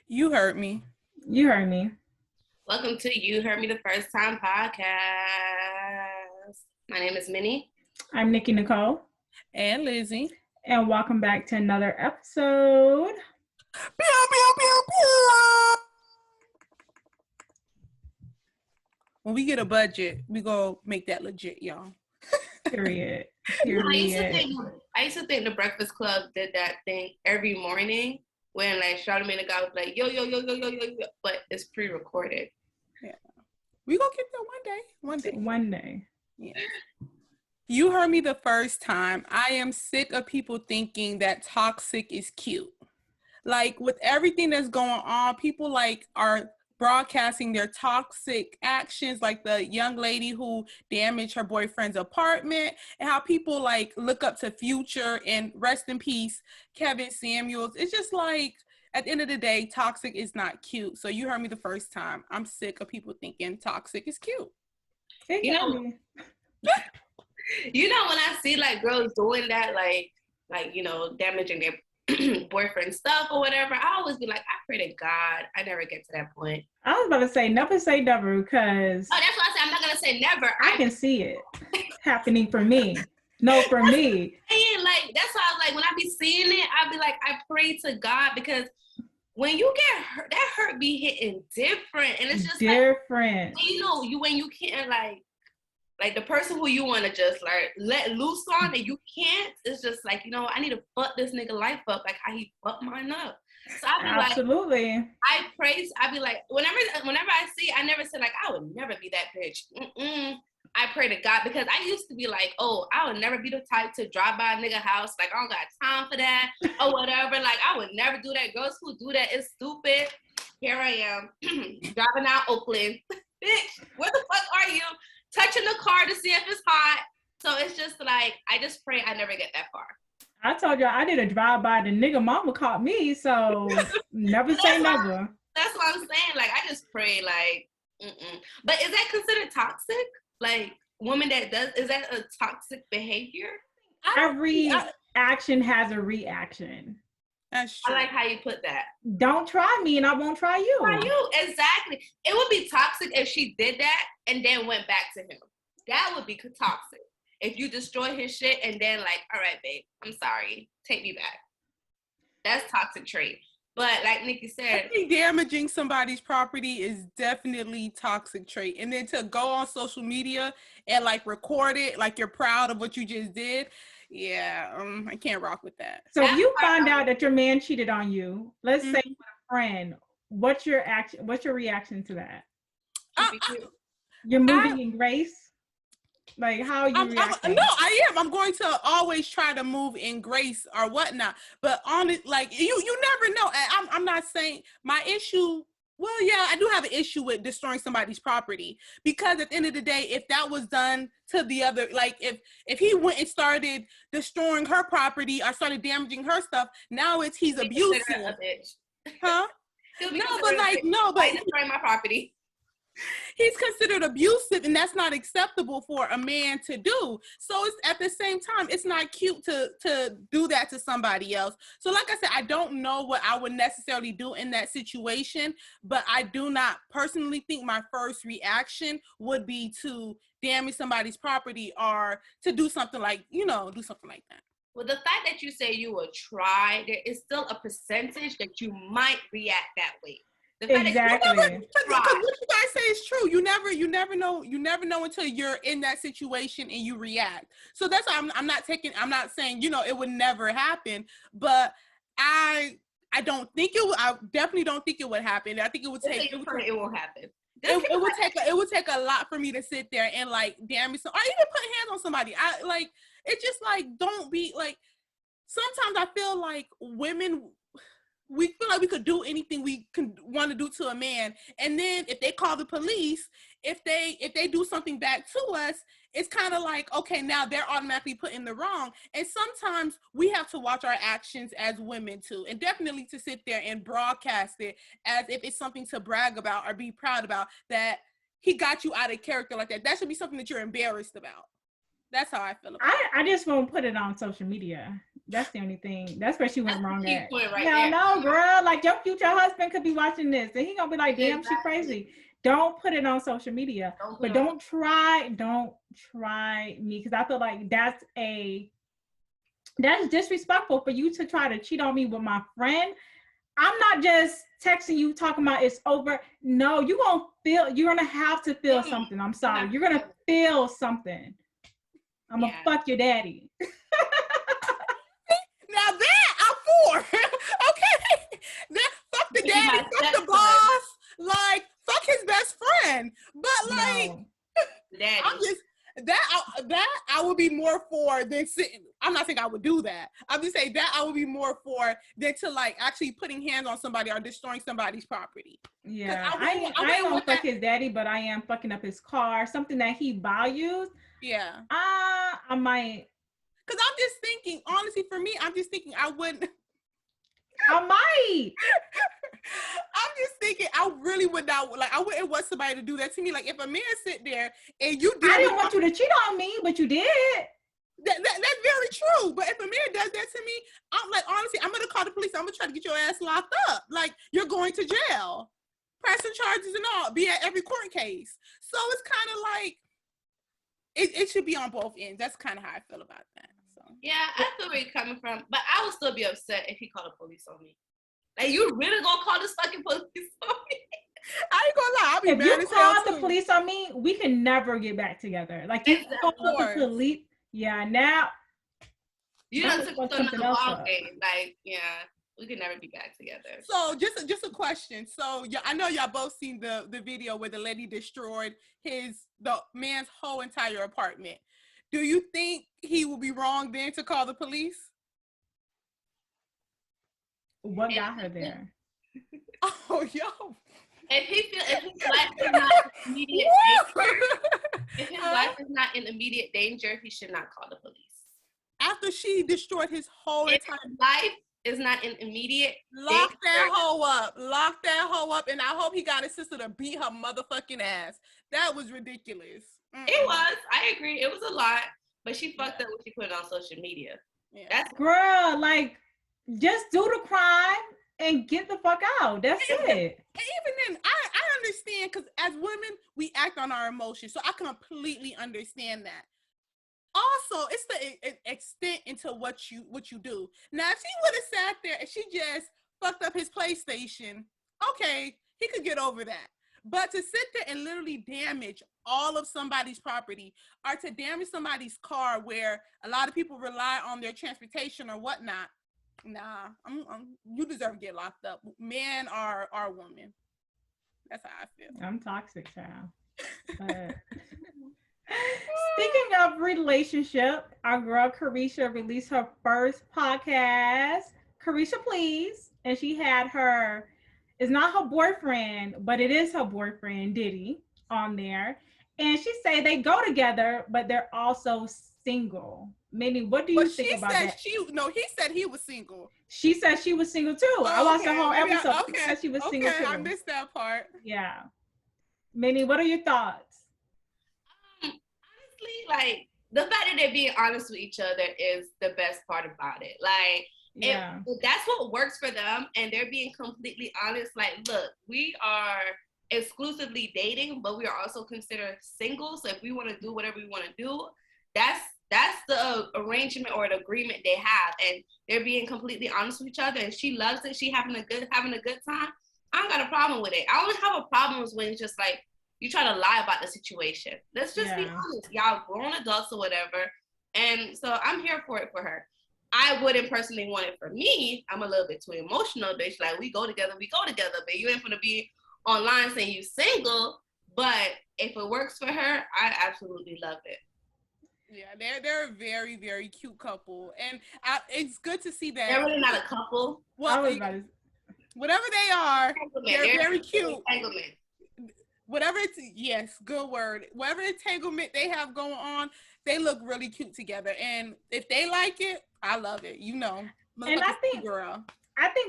You heard me. You heard me. Welcome to You Heard Me the First Time podcast. My name is Minnie. I'm Nikki Nicole. And Lizzie. And welcome back to another episode. Pew, pew, pew, pew. When we get a budget, we go make that legit, y'all. Period. I used to think the Breakfast Club did that thing every morning when like Charlamagne the guy was like, yo, but it's pre-recorded. Yeah. We gonna get there one day. One day. Yeah. You heard me the first time. I am sick of people thinking that toxic is cute. Like with everything that's going on, people like are broadcasting their toxic actions, like the young lady who damaged her boyfriend's apartment, and how people like look up to Future and rest in peace, Kevin Samuels. It's just like, at the end of the day, toxic is not cute. So you heard me the first time. I'm sick of people thinking toxic is cute. You know, when I see like girls doing that, like damaging their boyfriend stuff or whatever, I always be like, I pray to God I never get to that point. I was about to say never say never, because that's why I said I'm not gonna say never. I can see it happening for me. No, for me. And like that's why I was like, when I be seeing it, I be like, I pray to God, because when you get hurt, that hurt be hitting different, and it's just different. Like, when you can't like the person who you want to just like let loose on and you can't, it's just like, I need to fuck this nigga life up like how he fucked mine up. So I be absolutely. Like, I be like, whenever I see, I never said like, I would never be that bitch. I pray to God, because I used to be like, oh, I would never be the type to drive by a nigga house. Like, I don't got time for that or whatever. Like, I would never do that. Girls who do that is stupid. Here I am driving out Oakland. Bitch, where the fuck are you? Touching the car to see if it's hot. So it's just like, I just pray I never get that far. I told you I did a drive-by. The nigga mama caught me, so never say never. That's what I'm saying. Like, I just pray, like, But is that considered toxic? Like, woman that does, is that a toxic behavior? Every action has a reaction. That's true. I like how you put that. Don't try me and I won't try you. Try you, exactly. It would be toxic if she did that and then went back to him. That would be toxic. If you destroy his shit and then like, all right, babe, I'm sorry, take me back. That's toxic trait. But like Nikki said, I think damaging somebody's property is definitely toxic trait. And then to go on social media and like record it, like you're proud of what you just did. Yeah, I can't rock with that. So if you find out that your man cheated on you, let's say with a friend, what's your reaction to that? You're moving in grace? Like, how are you reacting? No, I am. I'm going to always try to move in grace or whatnot. But on it, like, you never know. I'm not saying my issue. Well, yeah, I do have an issue with destroying somebody's property, because at the end of the day, if that was done to the other, like if he went and started destroying her property or started damaging her stuff, now he's abusive. Huh? No, but destroying my property. He's considered abusive, and that's not acceptable for a man to do. So it's at the same time, it's not cute to do that to somebody else. So like I said, I don't know what I would necessarily do in that situation, but I do not personally think my first reaction would be to damage somebody's property or to do something like, do something like that. Well, the fact that you say you will try, there is still a percentage that you might react that way. Exactly. Because what you guys say is true. You never know until you're in that situation and you react. So that's why I'm not saying, it would never happen, but I don't think I definitely don't think it would happen. I think it would take. It won't happen. It would take a lot for me to sit there and like damage some, or even put hands on somebody. It's just like, don't be like, sometimes I feel like women, we feel like we could do anything we want to do to a man, and then if they call the police, if they do something back to us, it's kind of like, okay, now they're automatically put in the wrong. And sometimes we have to watch our actions as women too, and definitely to sit there and broadcast it as if it's something to brag about or be proud about, that he got you out of character like that. That should be something that you're embarrassed about. That's how I feel about it. I just won't put it on social media. That's the only thing. That's where she went wrong at. Right Hell no, girl. Like your future husband could be watching this and he gonna be like, damn, she crazy. Don't put it on social media. But don't try me, because I feel like that's disrespectful for you to try to cheat on me with my friend. I'm not just texting you talking about it's over. No, you're gonna have to feel something. I'm sorry. You're gonna feel something. I'm gonna fuck your daddy. Now that I'm for. Okay. That fuck the daddy, fuck the boss, like fuck his best friend. But like daddy. I'm just that I would be more for than sitting. I'm not saying I would do that. I'm just saying that I would be more for than to like actually putting hands on somebody or destroying somebody's property. Yeah, I won't fuck his daddy, but I am fucking up his car, something that he values. Yeah. I might. Cause I'm just thinking, honestly, for me, I'm just thinking I wouldn't. I might. I'm just thinking I really would not, like, I wouldn't want somebody to do that to me. Like, if a man sit there and you did, I didn't want you to cheat on me, but you did. That's very true. But if a man does that to me, I'm like, honestly, I'm gonna call the police. I'm gonna try to get your ass locked up. Like, you're going to jail, pressing charges and all, be at every court case. So it's kind of like it should be on both ends. That's kind of how I feel about that. So yeah, I feel where you're coming from, but I would still be upset if he called the police on me. Like, you really gonna call this fucking police on me? I ain't gonna lie, I'll be if mad you as hell call the police on me, we can never get back together. Like, you call the police, yeah, now you done took something ball game. Like, yeah, we could never be back together. So just a question. So I know y'all both seen the video where the lady destroyed the man's whole entire apartment. Do you think he will be wrong then to call the police? What got her there? Oh, yo. If his life is not in immediate danger, if his life is not in immediate danger, he should not call the police. After she destroyed his whole entire life is not in immediate Lock that hoe up, and I hope he got his sister to beat her motherfucking ass. That was ridiculous. It was. I agree. It was a lot, but she fucked up when she put it on social media. Yeah. That's girl, like, just do the crime and get the fuck out. That's it. And even then, I understand, because as women, we act on our emotions, so I completely understand that. Also, it's the extent into what you do. Now, if she would have sat there and she just fucked up his PlayStation, okay, he could get over that. But to sit there and literally damage all of somebody's property, or to damage somebody's car where a lot of people rely on their transportation or whatnot, nah, you deserve to get locked up, man or woman. That's how I feel. I'm toxic, child. But speaking of relationship, our girl Carisha released her first podcast, Carisha Please, and she had it's not her boyfriend, but it is her boyfriend, Diddy, on there. And she said they go together, but they're also single. Meaning, what do you think about that? He said he was single. She said she was single too. I watched the whole episode. Okay. She said she was single too. I missed that part. Yeah. Minnie, what are your thoughts? Honestly, like, the fact that they're being honest with each other is the best part about it. Like, if that's what works for them and they're being completely honest, like, look, we are exclusively dating, but we are also considered single. So if we want to do whatever we want to do, that's the arrangement or the agreement they have, and they're being completely honest with each other. And she loves it. She having a good time. I don't got a problem with it. I only have a problem is when it's just like you try to lie about the situation. Let's just be honest. Y'all grown adults or whatever. And so I'm here for it for her. I wouldn't personally want it for me. I'm a little bit too emotional, bitch. Like, we go together, but you ain't gonna be online saying you single. But if it works for her, I absolutely love it. Yeah, they're a very, very cute couple, and it's good to see that. They're really not a couple. Well, whatever they are, they're very cute. Entanglement. Whatever good word. Whatever entanglement they have going on, they look really cute together. And if they like it, I love it. You know. And I think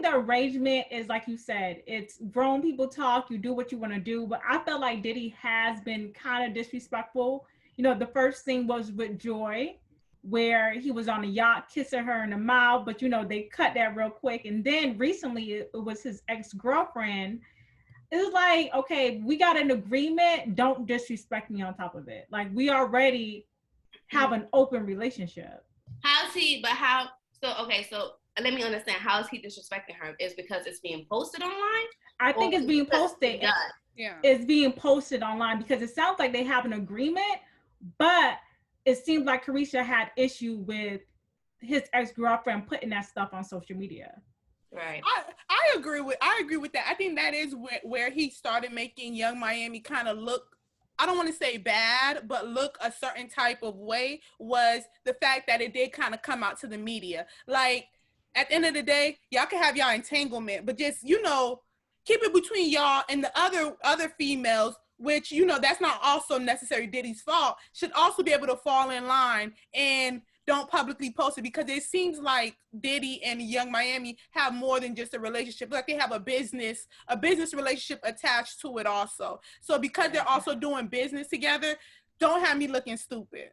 the arrangement is, like you said, it's grown people talk. You do what you want to do. But I felt like Diddy has been kind of disrespectful You know, the first thing was with Joy, where he was on a yacht kissing her in the mouth, but you know, they cut that real quick. And then recently it was his ex-girlfriend. It was like, okay, we got an agreement, don't disrespect me on top of it. Like, we already have an open relationship. How's he, but how, so, okay, so let me understand, how is he disrespecting her? Is because it's being posted online? I think it's being posted. Yeah. It's being posted online because it sounds like they have an agreement, but it seems like Carisha had issue with his ex-girlfriend putting that stuff on social media. Right. I agree with that. I think that is where he started making YungMiami kind of look, I don't want to say bad, but look a certain type of way, was the fact that it did kind of come out to the media. Like, at the end of the day, y'all can have y'all entanglement, but just, you know, keep it between y'all and the other females, which, you know, that's not also necessarily Diddy's fault, should also be able to fall in line and don't publicly post it, because it seems like Diddy and YungMiami have more than just a relationship. Like, they have a business relationship attached to it also. So because they're also doing business together, don't have me looking stupid.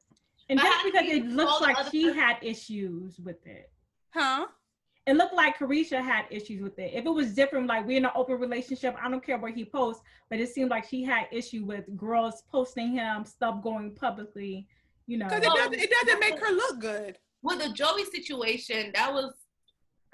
And just because it looks like she had issues with it. Huh? It looked like Carisha had issues with it. If it was different, like we're in an open relationship, I don't care what he posts, but it seemed like she had issue with girls posting him, stuff going publicly, you know. Because it doesn't make her look good. With the Joey situation, that was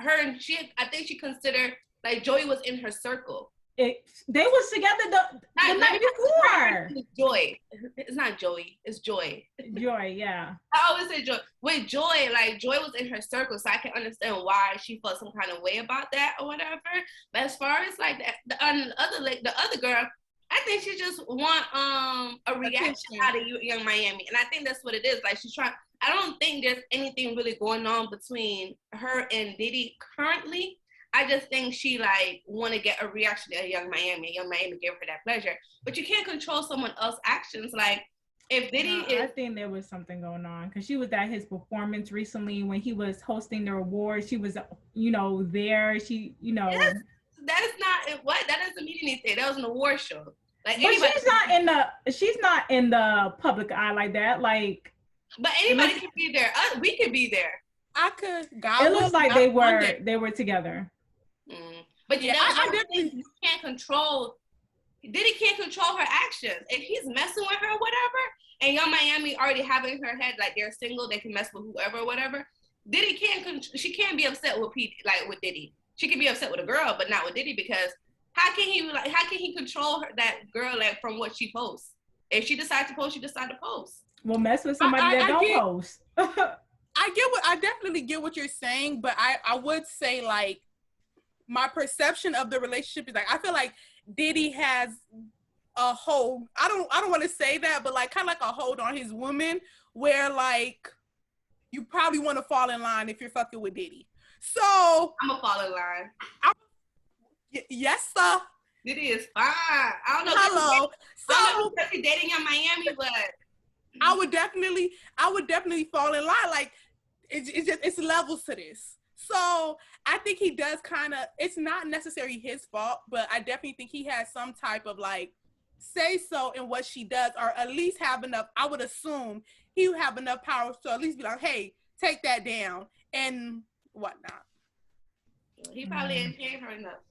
her, and I think she considered, like, Joey was in her circle. They was together the night before. Joy. It's not Joey. It's Joy. Joy, yeah. I always say Joy. With Joy, like, Joy was in her circle, so I can understand why she felt some kind of way about that or whatever. But as far as, like, the other girl, I think she just want a reaction out of YungMiami, and I think that's what it is. Like, she's trying. I don't think there's anything really going on between her and Diddy currently. I just think she, like, want to get a reaction to YungMiami. YungMiami gave her that pleasure. But you can't control someone else's actions. Like, if Diddy I think there was something going on, because she was at his performance recently when he was hosting the awards. She was, you know, there. She, you know. Yes, that is not, what? That doesn't mean anything. That was an award show. Like, but she's not in the public eye like that. Like, but anybody can be there. We could be there. I could. It looks like they were together. But yeah, you can't control. Diddy can't control her actions. If he's messing with her or whatever, and YungMiami already having in her head like they're single, they can mess with whoever or whatever. Diddy can't. She can't be upset with with Diddy. She can be upset with a girl, but not with Diddy, because how can he control that girl, like, from what she posts? If she decides to post, she decides to post. Well, mess with somebody that don't post. I definitely get what you're saying, but I would say, like, my perception of the relationship is, like, I feel like Diddy has a hold. I don't want to say that, but, like, kind of like a hold on his woman, where, like, you probably want to fall in line if you're fucking with Diddy. So I'm gonna fall in line. Yes, sir. Diddy is fine. I don't know. Hello. So you're dating YungMiami, but I would definitely fall in line. Like, it's levels to this. So I think he does kind of, it's not necessarily his fault, but I definitely think he has some type of, like, say so in what she does, or at least have enough. I would assume he would have enough power to at least be like, hey, take that down and whatnot. He probably ain't paying her enough.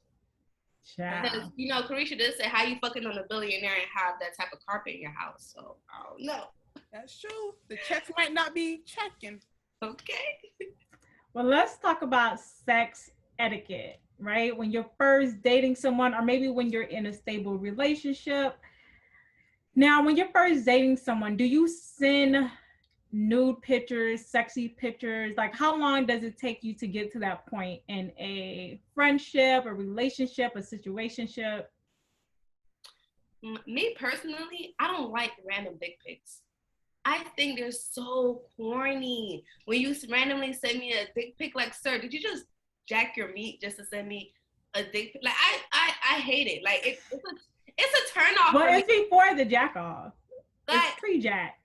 Because, you know, Carisha did say, how you fucking on a billionaire and have that type of carpet in your house? So I don't know. That's true. The checks might not be checking. Okay. Well, let's talk about sex etiquette, right? When you're first dating someone, or maybe when you're in a stable relationship. Now, when you're first dating someone, do you send nude pictures, sexy pictures? Like, how long does it take you to get to that point in a friendship, a relationship, a situationship? Me personally, I don't like random dick pics. I think they're so corny. When you randomly send me a dick pic, like, sir, did you just jack your meat just to send me a dick pic? Like, I hate it. Like, it's a turn off. Well, it's before the jack off. Like, it's pre-jack.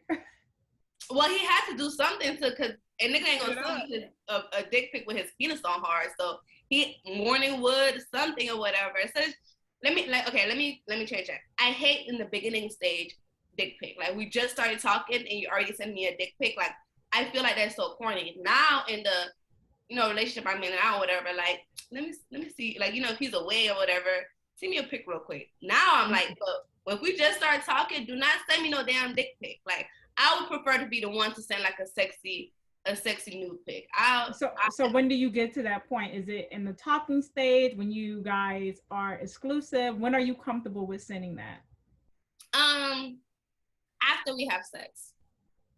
Well, he had to do something because a nigga ain't gonna send me a dick pic with his penis on hard. So he morning wood something or whatever. So let me change that. I hate in the beginning stage dick pic. Like, we just started talking and you already sent me a dick pic. Like, I feel like that's so corny. Now in the, you know, relationship I'm in now or whatever, like, let me see, like, you know, if he's away or whatever, send me a pic real quick. Now I'm like, but if we just start talking, do not send me no damn dick pic. Like, I would prefer to be the one to send like a sexy nude pic. So when do you get to that point? Is it in the talking stage, when you guys are exclusive? When are you comfortable with sending that? After we have sex.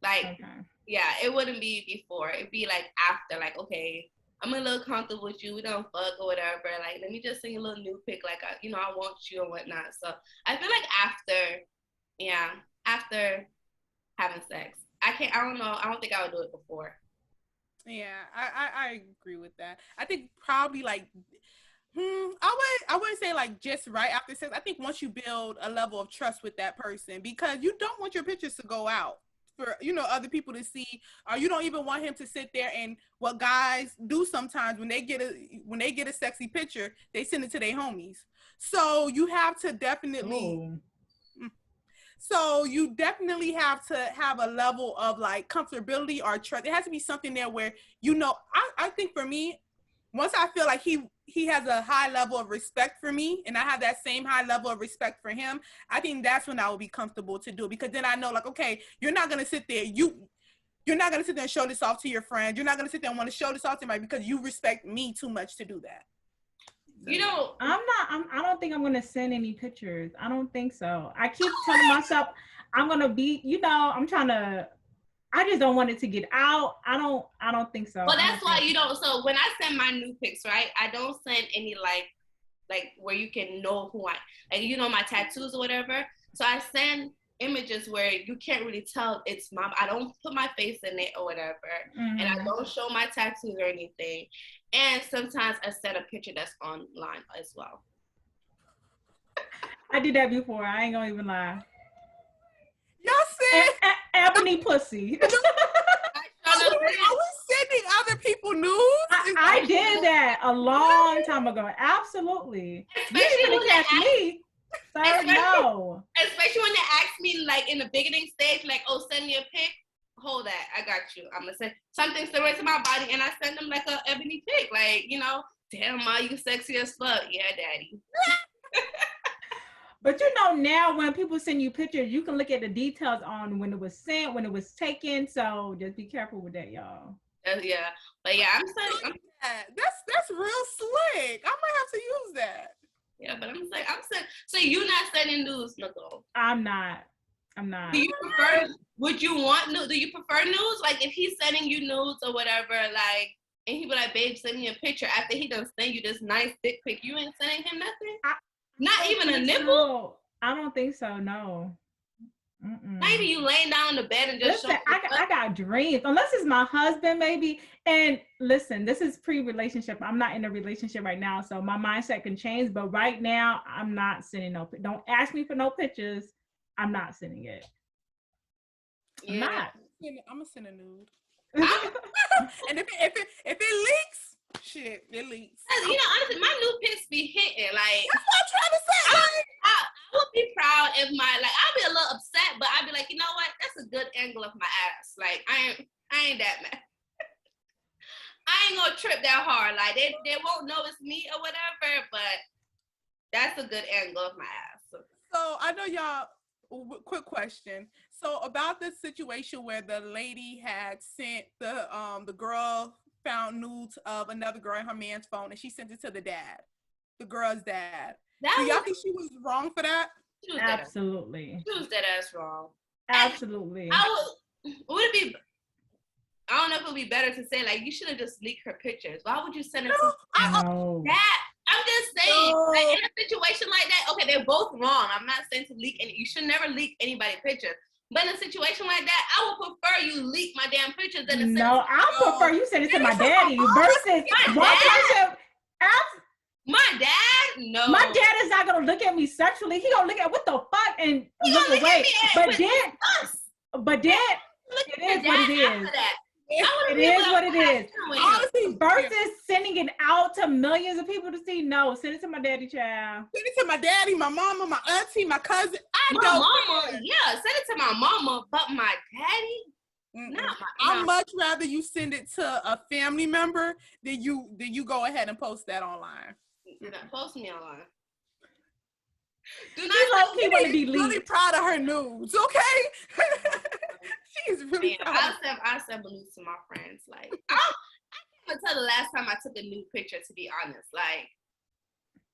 Like, okay. Yeah, it wouldn't be before. It'd be like after, like, okay, I'm a little comfortable with you. We don't fuck or whatever. Like, let me just send you a little nude pic. Like, you know, I want you or whatnot. So I feel like after having sex. I don't know. I don't think I would do it before. Yeah, I agree with that. I think probably like, I wouldn't say like just right after sex. I think once you build a level of trust with that person, because you don't want your pictures to go out for, you know, other people to see, or you don't even want him to sit there. And what guys do sometimes when they get a sexy picture, they send it to their homies. So you have to definitely. So you definitely have to have a level of like comfortability or trust. It has to be something there where, you know, I think for me, once I feel like he has a high level of respect for me and I have that same high level of respect for him, I think that's when I will be comfortable to do it, because then I know, like, okay, you're not going to sit there. You're not going to sit there and show this off to your friends. You're not going to sit there and want to show this off to anybody because you respect me too much to do that. You know, I don't think I'm going to send any pictures. I don't think so. I keep telling myself I'm going to be, you know, I just don't want it to get out. I don't think so. Well, that's why you don't. So when I send my nude pics, right, I don't send any like where you can know who like, you know, my tattoos or whatever. So I send images where you can't really tell it's I don't put my face in it or whatever. Mm-hmm. And I don't show my tattoos or anything. And sometimes I send a picture that's online as well. I did that before. I ain't gonna even lie. Y'all said ebony pussy. Are we sending other people nudes? I did that a long time ago. Absolutely. Especially you didn't catch me. Sir, no. Especially when they ask me, like, in the beginning stage, like, oh, send me a pic. Hold that. I got you. I'm going to send something similar to my body, and I send them, like, a ebony pic. Like, you know, damn, Ma, you sexy as fuck. Yeah, daddy. But, you know, now when people send you pictures, you can look at the details on when it was sent, when it was taken. So just be careful with that, y'all. Yeah. But, yeah, I'm saying. That's real slick. I might have to use that. Yeah, but I'm saying, so you're not sending nudes, Nicole? I'm not. Do you prefer, would you want nudes? Do you prefer nudes? Like, if he's sending you nudes or whatever, like, and he be like, babe, send me a picture after he done send you this nice dick pic, you ain't sending him nothing? Not even a nipple? So. I don't think so, no. Maybe you laying down in the bed and just listen, I got dreams, unless it's my husband maybe. And listen, this is pre-relationship. I'm not in a relationship right now, so my mindset can change, but right now I'm not sending don't ask me for no pictures. I'm not sending it. I'm not. I'm gonna send a nude. And if it leaks, shit, it leaks. You know, honestly, my nude pics be hitting. Like, that's what I'm trying to say. I would be proud if I'll be a little upset, but I'll be like, you know what? That's a good angle of my ass. Like, I ain't that mad. I ain't gonna trip that hard. Like, they won't know it's me or whatever, but that's a good angle of my ass. So I know y'all, quick question. So about the situation where the lady had sent the girl found nudes of another girl in her man's phone and she sent it to the girl's dad. Do y'all think she was wrong for that? Absolutely. She was dead ass wrong. Absolutely. Would it be, I don't know if it would be better to say, like, you should have just leaked her pictures. Why would you send it to that? I'm just saying, like, in a situation like that, okay, they're both wrong. I'm not saying to leak any, you should never leak anybody's pictures. But in a situation like that, I would prefer you leak my damn pictures than to No, I prefer you send it to my daddy versus my dad? No. My dad is not gonna look at me sexually. He gonna look at what the fuck and look away. But then it is what it is. It is what it is. Honestly, versus sending it out to millions of people to see. No, send it to my daddy, child. Send it to my daddy, my mama, my auntie, my cousin. I My mama, yeah, send it to my mama, but my daddy, I'd much rather you send it to a family member than you go ahead and post that online. Do not post me online. Do not low-key want to be really proud of her nudes, okay? She's really proud. I send nudes to my friends. Like, I can't tell the last time I took a nude picture, to be honest. Like,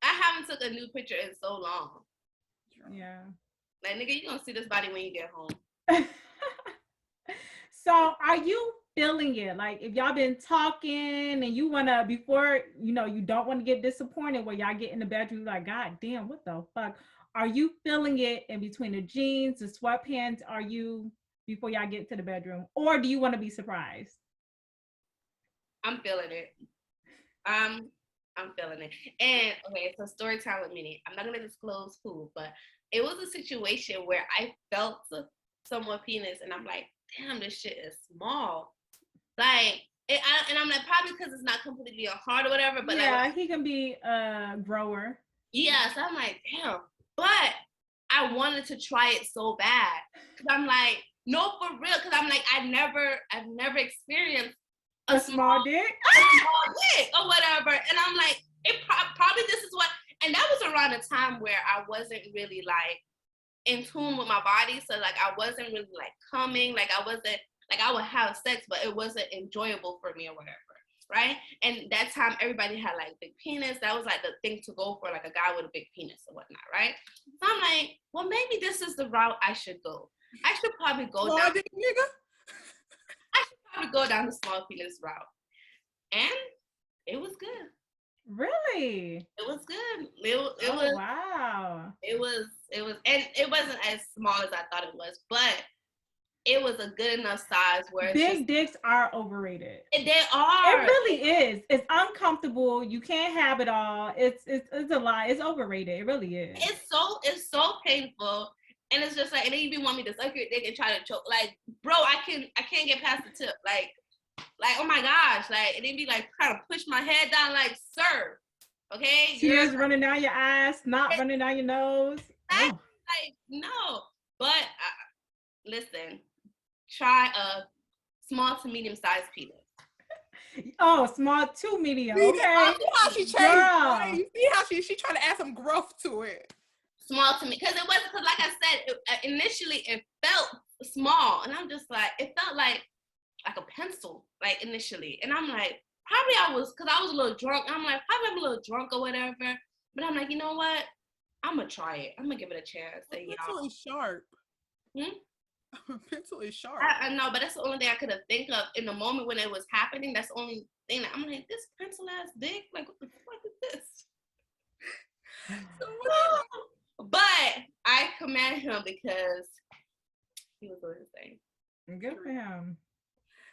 I haven't took a nude picture in so long. Yeah. Like, nigga, you gonna see this body when you get home. So are you feeling it? Like, if y'all been talking and you wanna, before, you know, you don't want to get disappointed when y'all get in the bedroom, like, God damn, what the fuck? Are you feeling it in between the jeans, the sweatpants? Are you, before y'all get to the bedroom? Or do you want to be surprised? I'm feeling it. I'm feeling it. And okay, so story time with Minnie. I'm not gonna disclose who, but it was a situation where I felt someone's penis, and I'm like, damn, this shit is small. Like, and I'm like, probably because it's not completely hard or whatever. But yeah, he can be a grower. Yeah, so I'm like, damn. But I wanted to try it so bad, because I'm like, no, for real. Because I'm like, I've never experienced a small dick, or whatever. And I'm like, it probably this is what. And that was around a time where I wasn't really like in tune with my body. So like, I wasn't really like coming. Like, I wasn't like, I would have sex, but it wasn't enjoyable for me or whatever. Right. And that time everybody had like big penis. That was like the thing to go for, like a guy with a big penis or whatnot. Right. So I'm like, well, maybe this is the route I should go. I should probably go down. I should probably go down the small penis route. And it was good. Really? It was good. It was wow. It was, and it wasn't as small as I thought it was, but it was a good enough size where big dicks are overrated. They are. It really is. It's uncomfortable. You can't have it all. It's a lie. It's overrated. It really is. It's so painful, and it's just like, and they even want me to suck your dick and try to choke. Like, bro, I can't get past the tip. Like, oh my gosh, like, and they be like trying to push my head down, like, sir, okay, tears running down your eyes, not running down your nose. Like, no, but listen, try a small to medium sized penis. Oh, small to medium. Okay. I see how she changed. Right? You see how she trying to add some growth to it. Small to me, because it wasn't, because like I said, initially it felt small, and I'm just like, it felt like a pencil, like initially, and I'm like, probably I was a little drunk. I'm like, probably I'm a little drunk or whatever, but I'm like, you know what? I'm gonna try it. I'm gonna give it a chance. The pencil is sharp. Pencil is sharp. I know, but that's the only thing I could have think of in the moment when it was happening. That's the only thing that I'm like, this pencil ass dick, like, what the fuck is this? But I commend him because he was doing his thing. Good for him.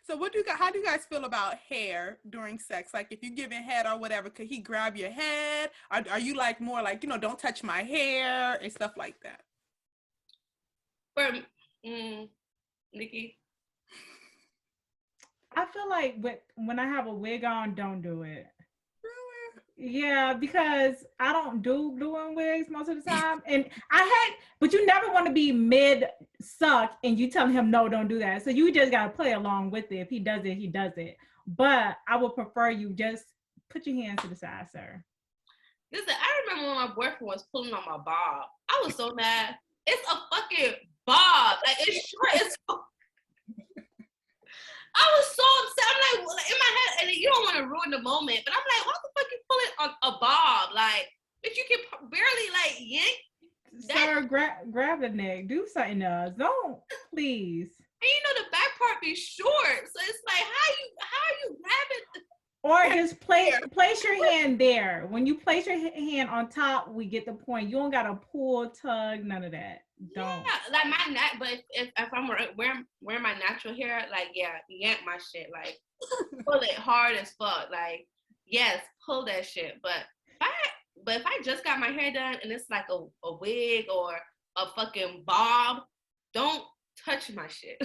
So how do you guys feel about hair during sex? Like, if you're giving head or whatever, could he grab your head? Are you like more like, you know, don't touch my hair and stuff like that? For Nikki, I feel like when I have a wig on, don't do it. Really? Yeah, because I don't do glue-on wigs most of the time, and but you never want to be mid suck and you telling him no, don't do that. So you just gotta play along with it. If he does it, he does it. But I would prefer you just put your hands to the side, sir. Listen, I remember when my boyfriend was pulling on my bob. I was so mad. It's a fucking bob. Like, it's short as fuck. I was so upset. I'm like, in my head, and you don't want to ruin the moment, but I'm like, why the fuck you pulling on a bob? Like, if you can barely like yank. Sir, grab the neck. Do something else. Don't, please. And you know the back part be short, so it's like, how you grabbing? Or just place your hand there. When you place your hand on top, we get the point. You don't gotta pull, tug, none of that. Don't. Yeah, like my neck. But if I'm wearing my natural hair, like, yeah, yank my shit, like, pull it hard as fuck, like, yes, pull that shit. But if I just got my hair done and it's like a wig or a fucking bob, don't touch my shit.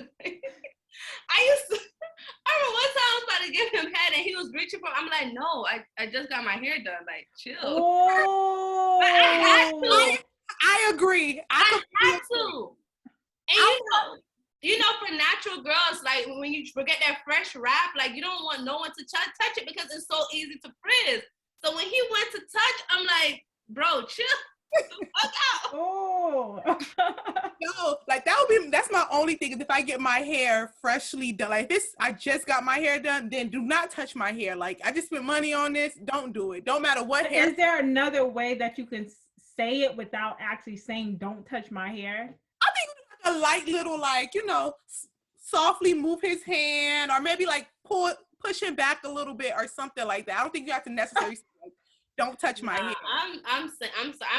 I remember one time I was about to give him head and he was reaching for. I'm like, no, I just got my hair done. Like, chill. Oh. I agree. I have to. And you know, for natural girls, like when you forget that fresh wrap, like you don't want no one to touch it because it's so easy to frizz. So when he went to touch, I'm like, bro, chill. Oh. No, like that's my only thing is if I get my hair freshly done. Like this, I just got my hair done, then do not touch my hair. Like I just spent money on this. Don't do it. Don't matter what hair. Is there another way that you can say it without actually saying "Don't touch my hair"? I think like a light little, like, you know, softly move his hand, or maybe like push him back a little bit or something like that. I don't think you have to necessarily say, like, don't touch my hair. I'm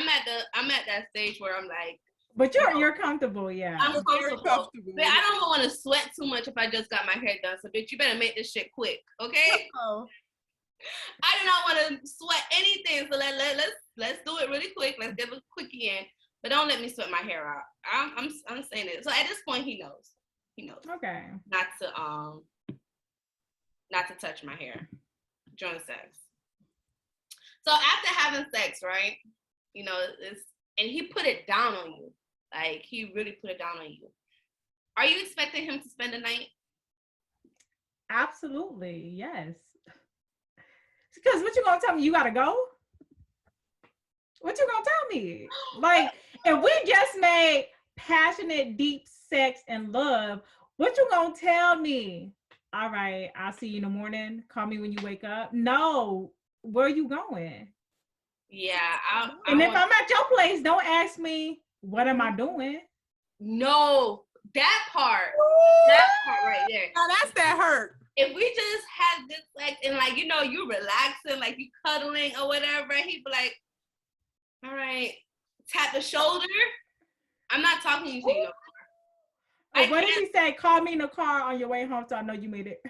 at that stage where I'm like, but you're comfortable, yeah. I'm comfortable. But I don't want to sweat too much if I just got my hair done. So bitch, you better make this shit quick, okay? Oh. I do not want to sweat anything. So let's do it really quick. Let's get a quickie in. But don't let me sweat my hair out. I'm saying it. So at this point, he knows. He knows. Okay. Not to touch my hair during sex. So after having sex, right? You know, and he put it down on you. Like he really put it down on you. Are you expecting him to spend the night? Absolutely, yes. Because what you gonna tell me? You gotta go? What you gonna tell me? Like, if we just made passionate, deep sex and love, what you gonna tell me? All right, I'll see you in the morning. Call me when you wake up. No, where are you going? Yeah. And if I'm at your place, don't ask me, what am I doing? No, that part right there. Now that's that hurt. If we just had this sex and like, you know, you relaxing, like you cuddling or whatever, he'd be like, all right, tap the shoulder. I'm not talking to you no more. What did he say? Call me in the car on your way home so I know you made it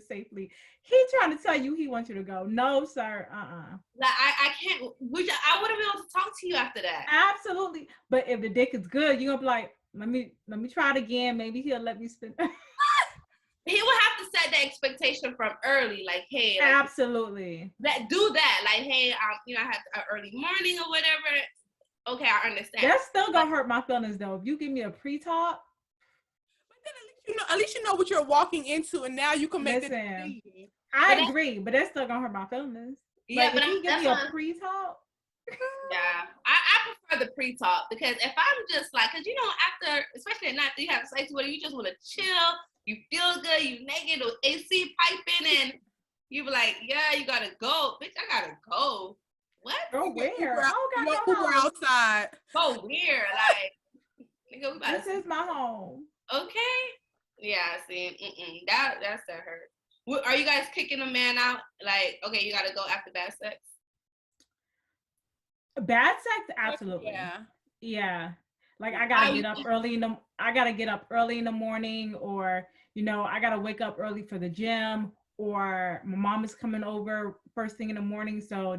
safely. He trying to tell you he wants you to go. No, sir. Like I can't. I wouldn't be able to talk to you after that. Absolutely. But if the dick is good, you're gonna be like, let me try it again. Maybe he'll let me spin. He would have to set the expectation from early, like, hey, like, absolutely. Do that, like, hey, you know, I have an early morning or whatever. Okay, I understand. That's still gonna hurt my feelings though. If you give me a pre-talk. But then at least you know what you're walking into, and now you can make it. I agree, but that's still gonna hurt my feelings. Yeah, like, but if you give me a pre-talk. Yeah, I prefer the pre-talk because if I'm just like, cause you know, after, especially at night, you have sex where you just want to chill, you feel good, you naked with AC piping, and you be like, yeah, you gotta go, bitch, I gotta go. What? Go where? We're outside. Go where? Like, nigga, this is my home. Okay. Yeah. See, that's that hurt. Are you guys kicking a man out? Like, okay, you gotta go after bad sex. Bad sex, absolutely. Yeah. Like I gotta get up early in the morning, or you know, I gotta wake up early for the gym, or my mom is coming over first thing in the morning. So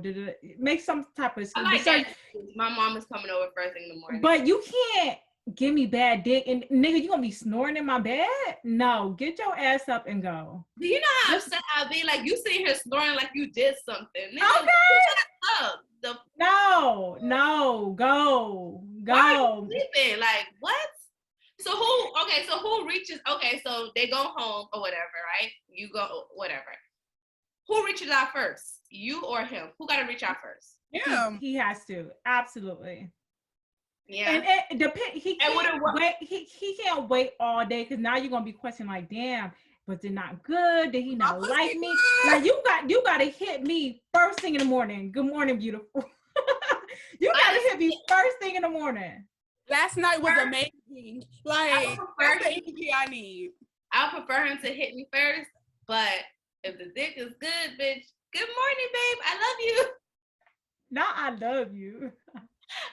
make some type of excuse. Like that. My mom is coming over first thing in the morning. But you can't give me bad dick and nigga, you gonna be snoring in my bed? No, get your ass up and go. Do you know how upset I'll be? Like you sitting here snoring like you did something. Nigga, okay. No, go. Why are you sleeping? Like what? So who reaches? Okay, so they go home or whatever, right? You go whatever. Who reaches out first? You or him? Who got to reach out first? Yeah, he has to. Absolutely. Yeah, and it depends. He can't wait. He can't wait all day because now you're gonna be questioning like, damn, was it not good? Did he not like me? Like you got to hit me first thing in the morning. Good morning, beautiful. You got to hit me first thing in the morning. Last night was amazing. Like that's the energy I need. I prefer him to hit me first, but if the dick is good, bitch, good morning, babe. I love you. Now I love you.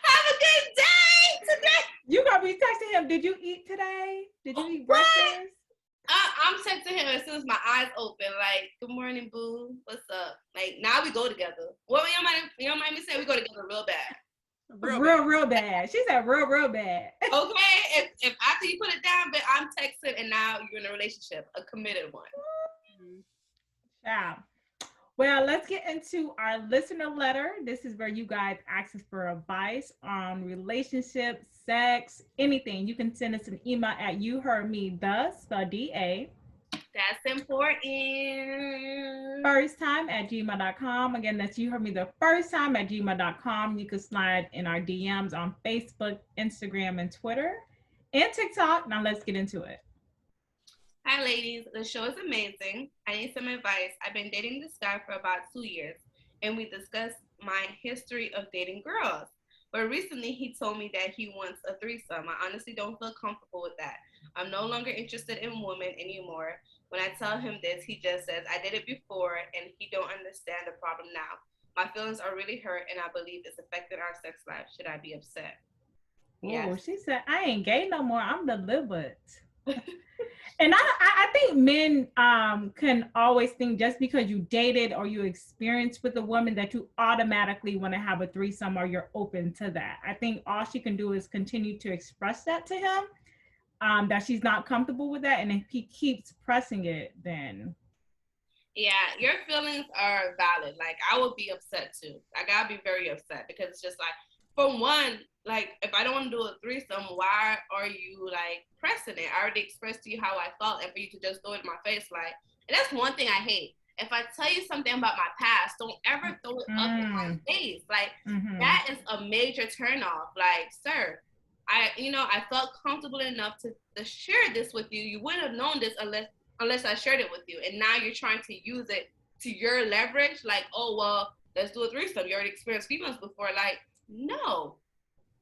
Have a good day today. You gonna be texting him, did you eat today? Did you eat breakfast? I'm texting him as soon as my eyes open, like, good morning, boo. What's up? Like, now we go together. Well, you don't mind me saying we go together real bad. Real bad. She said real bad. Okay, if after you put it down, but I'm texting and now you're in a relationship, a committed one. Yeah. Well, let's get into our listener letter. This is where you guys ask us for advice on relationships, sex, anything. You can send us an email at UHeardMeDaFirstTime That's important. @gmail.com. Again, that's @gmail.com. You can slide in our DMs on Facebook, Instagram, and Twitter, and TikTok. Now let's get into it. Hi, ladies. The show is amazing. I need some advice. I've been dating this guy for about 2 years, and we discussed my history of dating girls. But recently, he told me that he wants a threesome. I honestly don't feel comfortable with that. I'm no longer interested in women anymore. When I tell him this, he just says, I did it before, and he don't understand the problem now. My feelings are really hurt, and I believe it's affecting our sex life. Should I be upset? Oh, Yes. she said, I ain't gay no more. I'm delivered. And I think men can always think just because you dated or you experienced with a woman that you automatically want to have a threesome or you're open to that. I think all she can do is continue to express that to him, that she's not comfortable with that. And if he keeps pressing it, then. Yeah, your feelings are valid. Like, I would be upset too. Like, I'd be very upset because it's just like, for one, like, if I don't want to do a threesome, why are you like pressing it? I already expressed to you how I felt, and for you to just throw it in my face, like, and that's one thing I hate. If I tell you something about my past, don't ever throw it up in my face. Like, that is a major turnoff. Like, sir, I felt comfortable enough to share this with you. You wouldn't have known this unless I shared it with you. And now you're trying to use it to your leverage. Like, oh, well, let's do a threesome. You already experienced females before. Like, no.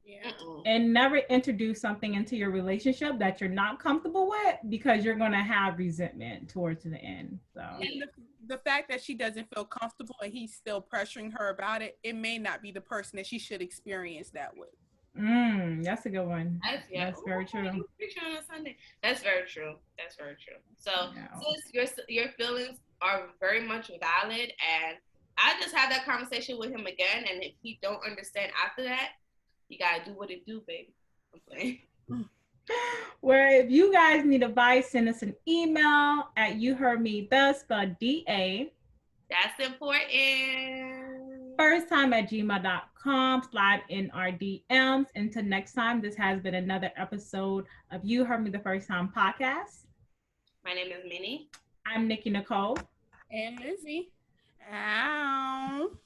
Yeah. And never introduce something into your relationship that you're not comfortable with, because you're going to have resentment towards the end. So, and the fact that she doesn't feel comfortable and he's still pressuring her about it, it may not be the person that she should experience that with. That's a good one. That's very true. On a Sunday. That's very true. That's very true. So, sis, your feelings are very much valid, and I just had that conversation with him again. And if he don't understand after that, you gotta do what it do, baby. I'm playing. Where if you guys need advice, send us an email at UHeardMeDaFirstTime. That's important. @gmail.com. Slide in our DMs. Until next time, this has been another episode of You Heard Me the First Time podcast. My name is Minnie. I'm Nikki Nicole. And Lizzie. Ow.